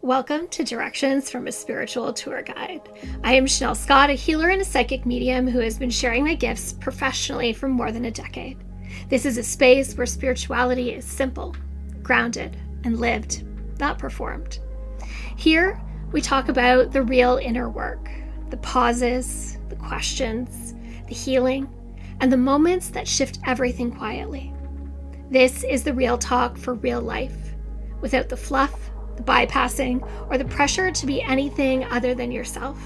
Welcome to Directions from a Spiritual Tour Guide. I am Chanel Scott, a healer and a psychic medium who has been sharing my gifts professionally for more than a decade. This is a space where spirituality is simple, grounded, and lived, not performed. Here, we talk about the real inner work, the pauses, the questions, the healing, and the moments that shift everything quietly. This is the real talk for real life, without the fluff, the bypassing, or the pressure to be anything other than yourself.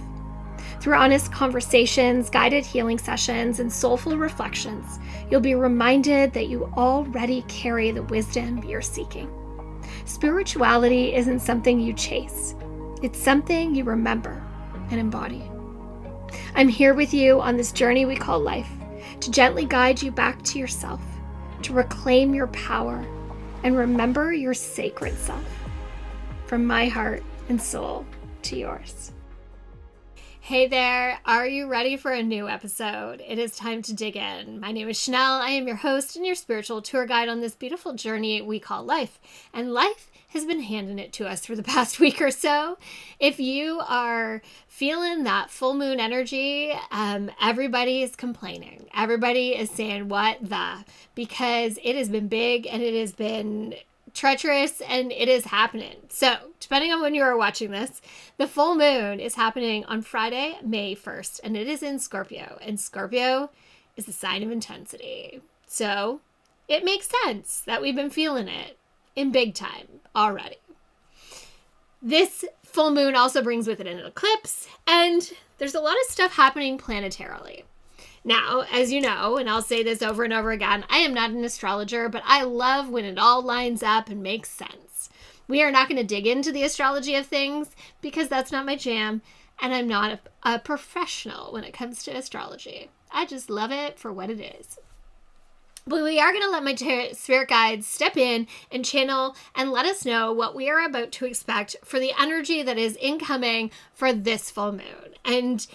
Through honest conversations, guided healing sessions, and soulful reflections, you'll be reminded that you already carry the wisdom you're seeking. Spirituality isn't something you chase. It's something you remember and embody. I'm here with you on this journey we call life, to gently guide you back to yourself, to reclaim your power, and remember your sacred self. From my heart and soul to yours. Hey there, are you ready for a new episode? It is time to dig in. My name is Chanel. I am your host and your spiritual tour guide on this beautiful journey we call life. And life has been handing it to us for the past week or so. If you are feeling that full moon energy, everybody is complaining. Everybody is saying, what the? Because it has been big and it has been treacherous and it is happening. So depending on when you are watching this, the full moon is happening on Friday, May 1st, and it is in Scorpio, and Scorpio is the sign of intensity. So it makes sense that we've been feeling it in big time already. This full moon also brings with it an eclipse, and there's a lot of stuff happening planetarily. Now, as you know, and I'll say this over and over again, I am not an astrologer, but I love when it all lines up and makes sense. We are not going to dig into the astrology of things because that's not my jam, and I'm not a professional when it comes to astrology. I just love it for what it is. But we are going to let my spirit guides step in and channel and let us know what we are about to expect for the energy that is incoming for this full moon. And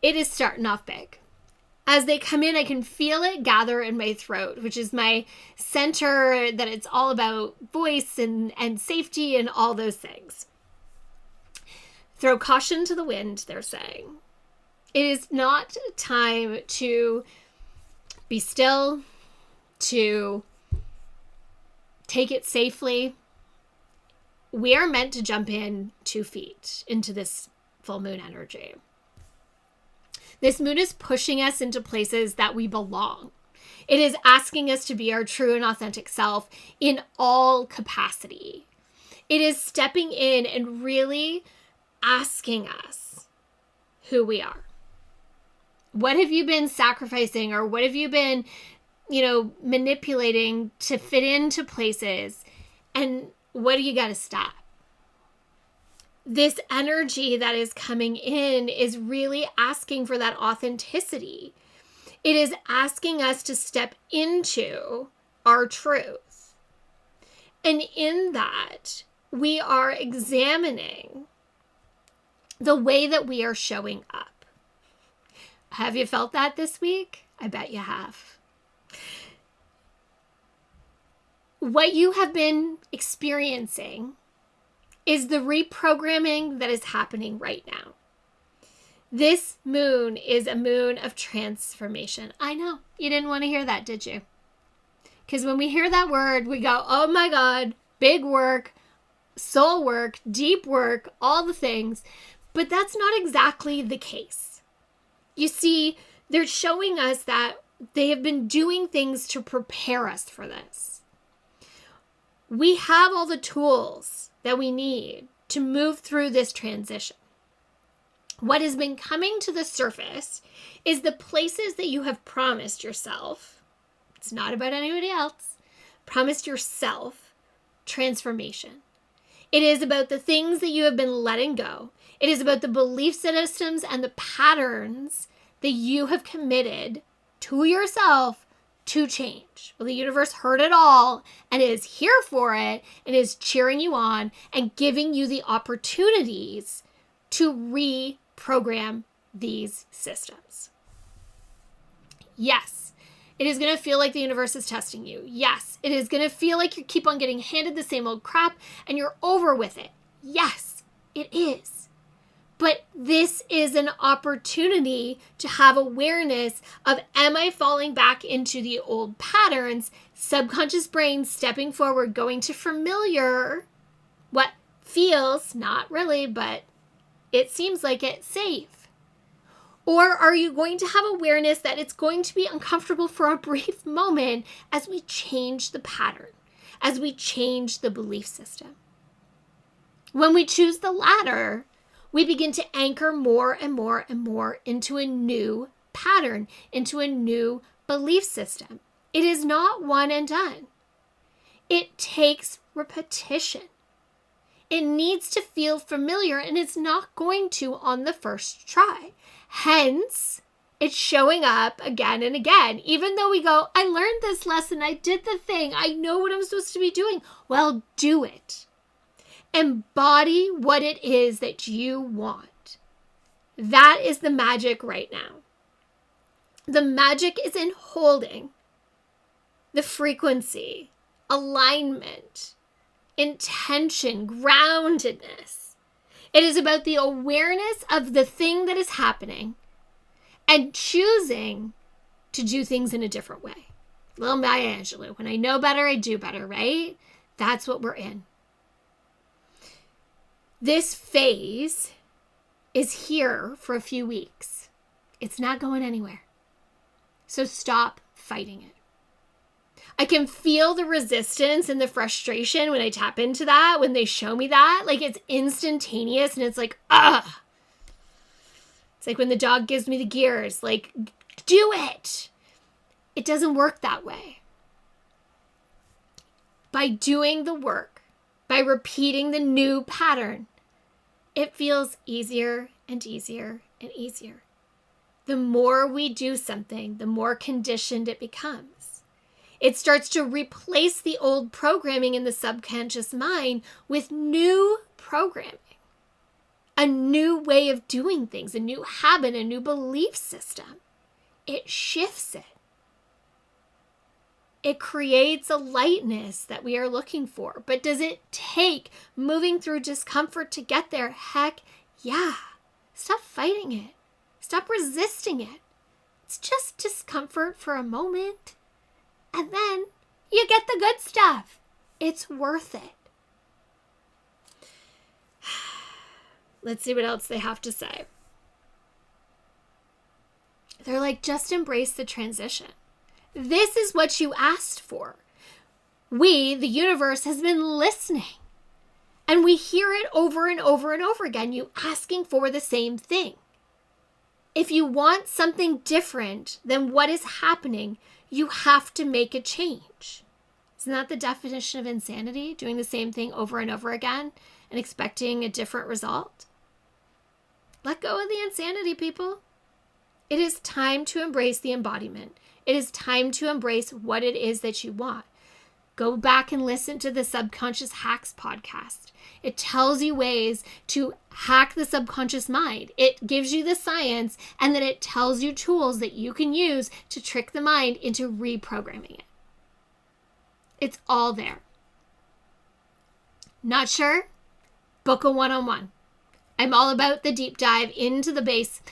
it is starting off big. As they come in, I can feel it gather in my throat, which is my center, that it's all about voice and safety and all those things. Throw caution to the wind, they're saying. It is not time to be still, to take it safely. We are meant to jump in 2 feet into this full moon energy. This moon is pushing us into places that we belong. It is asking us to be our true and authentic self in all capacity. It is stepping in and really asking us who we are. What have you been sacrificing, or what have you been, manipulating to fit into places? And what do you got to stop? This energy that is coming in is really asking for that authenticity. It is asking us to step into our truth. And in that, we are examining the way that we are showing up. Have you felt that this week? I bet you have. What you have been experiencing is the reprogramming that is happening right now. This moon is a moon of transformation. I know, you didn't want to hear that, did you? Because when we hear that word, we go, oh my God, big work, soul work, deep work, all the things. But that's not exactly the case. You see, they're showing us that they have been doing things to prepare us for this. We have all the tools that we need to move through this transition. What has been coming to the surface is the places that you have promised yourself. It's not about anybody else. Promised yourself transformation. It is about the things that you have been letting go. It is about the belief systems and the patterns that you have committed to yourself to change. Well, the universe heard it all and is here for it and is cheering you on and giving you the opportunities to reprogram these systems. Yes, it is going to feel like the universe is testing you. Yes, it is going to feel like you keep on getting handed the same old crap and you're over with it. Yes, it is. But this is an opportunity to have awareness of, am I falling back into the old patterns? Subconscious brain stepping forward, going to familiar, what feels, not really, but it seems like it's safe. Or are you going to have awareness that it's going to be uncomfortable for a brief moment as we change the pattern, as we change the belief system? When we choose the latter, we begin to anchor more and more and more into a new pattern, into a new belief system. It is not one and done. It takes repetition. It needs to feel familiar, and it's not going to on the first try. Hence, it's showing up again and again. Even though we go, I learned this lesson, I did the thing, I know what I'm supposed to be doing. Well, do it. Embody what it is that you want. That is the magic right now. The magic is in holding the frequency, alignment, intention, groundedness. It is about the awareness of the thing that is happening and choosing to do things in a different way. Little Maya Angelou, when I know better, I do better, right? That's what we're in. This phase is here for a few weeks. It's not going anywhere. So stop fighting it. I can feel the resistance and the frustration when I tap into that, when they show me that. Like, it's instantaneous and it's like, ah. It's like when the dog gives me the gears, like, do it. It doesn't work that way. By doing the work, by repeating the new pattern, it feels easier and easier and easier. The more we do something, the more conditioned it becomes. It starts to replace the old programming in the subconscious mind with new programming, a new way of doing things, a new habit, a new belief system. It shifts it. It creates a lightness that we are looking for. But does it take moving through discomfort to get there? Heck yeah. Stop fighting it. Stop resisting it. It's just discomfort for a moment. And then you get the good stuff. It's worth it. Let's see what else they have to say. They're like, just embrace the transition. This is what you asked for. We, the universe, has been listening. And we hear it over and over and over again, you asking for the same thing. If you want something different than what is happening, you have to make a change. Isn't that the definition of insanity? Doing the same thing over and over again and expecting a different result? Let go of the insanity, people. It is time to embrace the embodiment. It is time to embrace what it is that you want. Go back and listen to the Subconscious Hacks podcast. It tells you ways to hack the subconscious mind. It gives you the science, and then it tells you tools that you can use to trick the mind into reprogramming it. It's all there. Not sure? Book a one-on-one. I'm all about the deep dive into the base,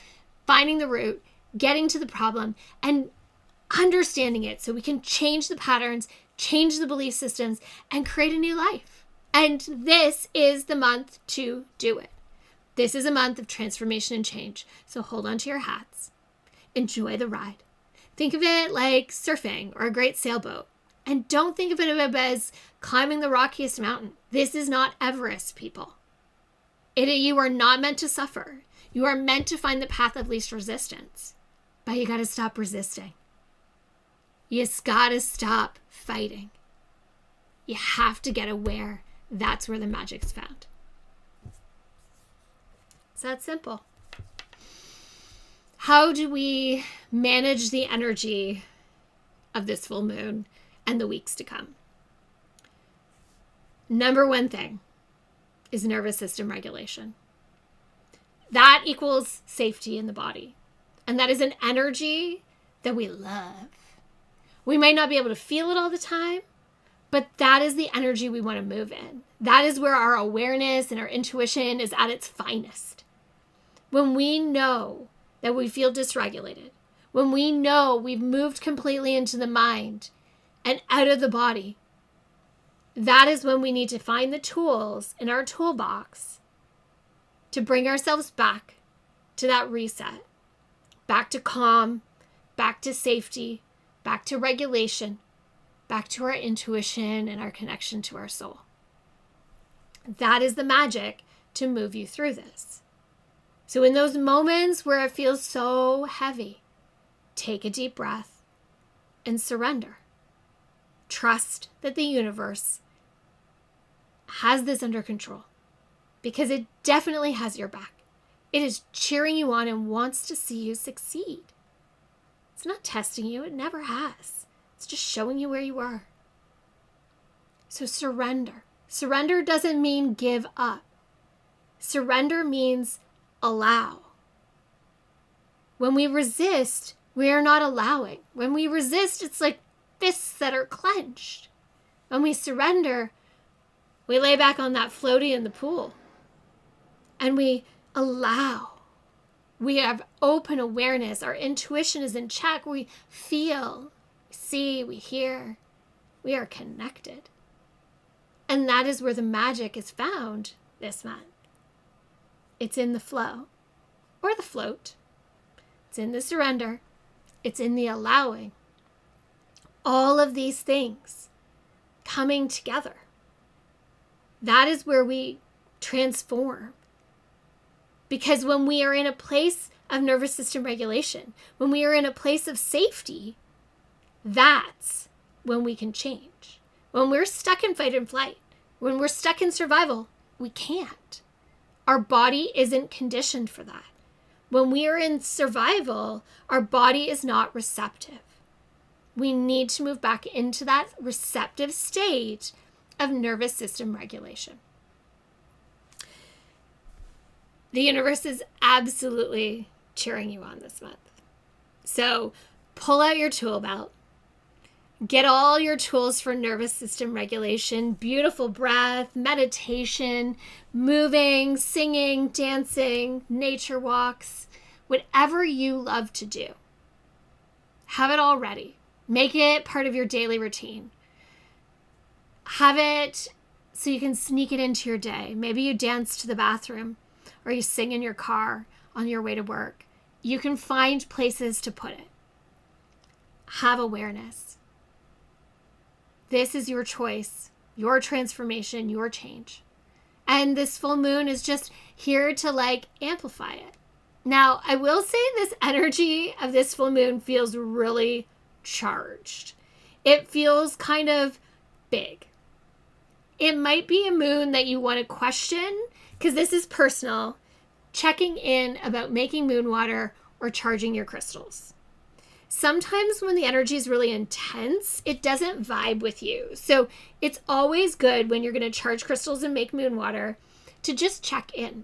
finding the root, getting to the problem, and understanding it so we can change the patterns, change the belief systems, and create a new life. And this is the month to do it. This is a month of transformation and change. So hold on to your hats. Enjoy the ride. Think of it like surfing or a great sailboat. And don't think of it as climbing the rockiest mountain. This is not Everest, people. You are not meant to suffer. You are meant to find the path of least resistance. But you got to stop resisting. You gotta stop fighting. You have to get aware. That's where the magic's found. It's that simple. How do we manage the energy of this full moon and the weeks to come? Number one thing is nervous system regulation. That equals safety in the body. And that is an energy that we love. We might not be able to feel it all the time, But that is the energy we want to move in. That is where our awareness and our intuition is at its finest. When we know that we feel dysregulated, when we know we've moved completely into the mind and out of the body, that is when we need to find the tools in our toolbox to bring ourselves back to that reset, back to calm, back to safety, back to regulation, back to our intuition and our connection to our soul. That is the magic to move you through this. So in those moments where it feels so heavy, take a deep breath and surrender. Trust that the universe has this under control, because it definitely has your back. It is cheering you on and wants to see you succeed. It's not testing you. It never has. It's just showing you where you are. So surrender. Surrender doesn't mean give up. Surrender means allow. When we resist, we are not allowing. When we resist, it's like fists that are clenched. When we surrender, we lay back on that floaty in the pool and we allow. We have open awareness. Our intuition is in check. We feel, we see, we hear. We are connected. And that is where the magic is found this month. It's in the flow or the float. It's in the surrender. It's in the allowing. All of these things coming together. That is where we transform. Because when we are in a place of nervous system regulation, when we are in a place of safety, that's when we can change. When we're stuck in fight and flight, when we're stuck in survival, we can't. Our body isn't conditioned for that. When we are in survival, our body is not receptive. We need to move back into that receptive state of nervous system regulation. The universe is absolutely cheering you on this month. So pull out your tool belt. Get all your tools for nervous system regulation, beautiful breath, meditation, moving, singing, dancing, nature walks, whatever you love to do. Have it all ready. Make it part of your daily routine. Have it so you can sneak it into your day. Maybe you dance to the bathroom or you sing in your car on your way to work. You can find places to put it. Have awareness. This is your choice, your transformation, your change. And this full moon is just here to amplify it. Now, I will say this energy of this full moon feels really charged. It feels kind of big. It might be a moon that you want to question, because this is personal, checking in about making moon water or charging your crystals. Sometimes when the energy is really intense, it doesn't vibe with you. So it's always good when you're going to charge crystals and make moon water to just check in.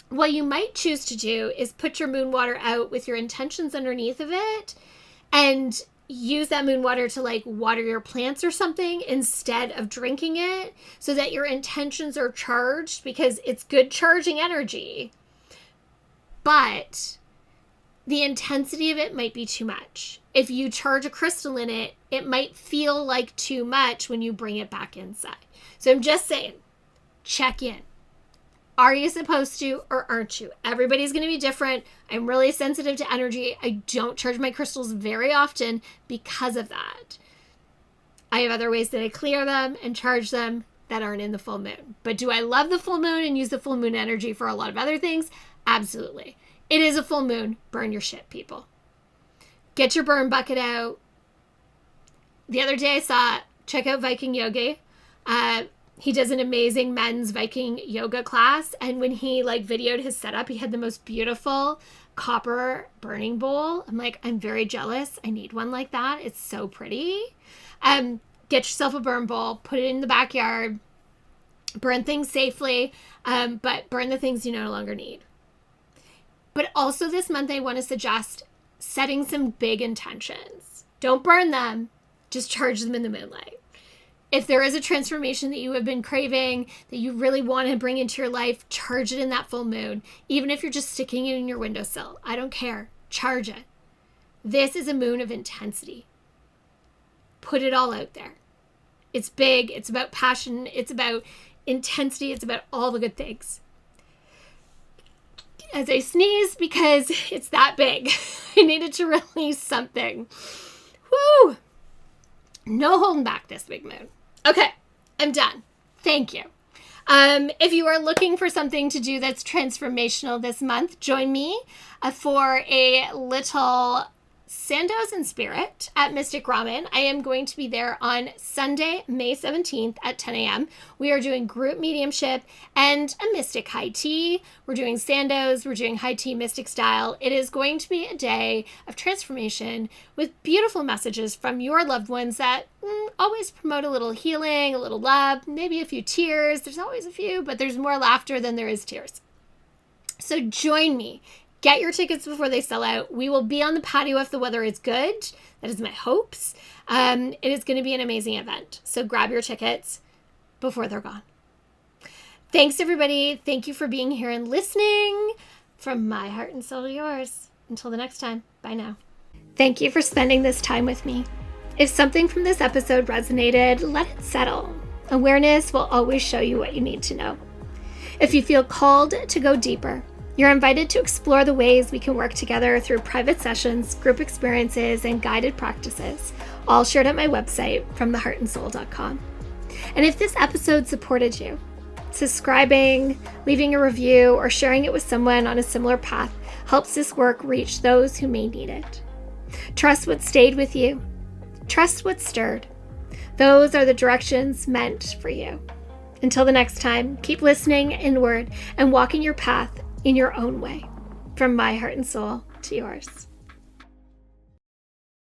What you might choose to do is put your moon water out with your intentions underneath of it and use that moon water to water your plants or something instead of drinking it, so that your intentions are charged, because it's good charging energy. But the intensity of it might be too much. If you charge a crystal in it, it might feel like too much when you bring it back inside. So I'm just saying, check in. Are you supposed to or aren't you? Everybody's going to be different. I'm really sensitive to energy. I don't charge my crystals very often because of that. I have other ways that I clear them and charge them that aren't in the full moon. But do I love the full moon and use the full moon energy for a lot of other things? Absolutely. It is a full moon. Burn your shit, people. Get your burn bucket out. The other day I saw, check out Viking Yogi. He does an amazing men's Viking yoga class. And when he videoed his setup, he had the most beautiful copper burning bowl. I'm I'm very jealous. I need one like that. It's so pretty. Get yourself a burn bowl, put it in the backyard, burn things safely, but burn the things you no longer need. But also this month, I want to suggest setting some big intentions. Don't burn them, just charge them in the moonlight. If there is a transformation that you have been craving, that you really want to bring into your life, charge it in that full moon. Even if you're just sticking it in your windowsill, I don't care. Charge it. This is a moon of intensity. Put it all out there. It's big. It's about passion. It's about intensity. It's about all the good things. As I sneeze, because it's that big, I needed to release something. Woo! No holding back this big moon. Okay, I'm done. Thank you. If you are looking for something to do that's transformational this month, join me for a little Sandoz in Spirit at Mystic Ramen. I am going to be there on Sunday, May 17th at 10 a.m. We are doing group mediumship and a mystic high tea. We're doing Sandoz. We're doing high tea mystic style. It is going to be a day of transformation with beautiful messages from your loved ones that always promote a little healing, a little love, maybe a few tears. There's always a few, but there's more laughter than there is tears. So join me. Get your tickets before they sell out. We will be on the patio if the weather is good. That is my hopes. It is going to be an amazing event. So grab your tickets before they're gone. Thanks, everybody. Thank you for being here and listening. From my heart and soul to yours. Until the next time. Bye now. Thank you for spending this time with me. If something from this episode resonated, let it settle. Awareness will always show you what you need to know. If you feel called to go deeper, you're invited to explore the ways we can work together through private sessions, group experiences, and guided practices, all shared at my website, fromtheheartandsoul.com. And if this episode supported you, subscribing, leaving a review, or sharing it with someone on a similar path helps this work reach those who may need it. Trust what stayed with you. Trust what stirred. Those are the directions meant for you. Until the next time, keep listening inward and walking your path in your own way. From my heart and soul to yours.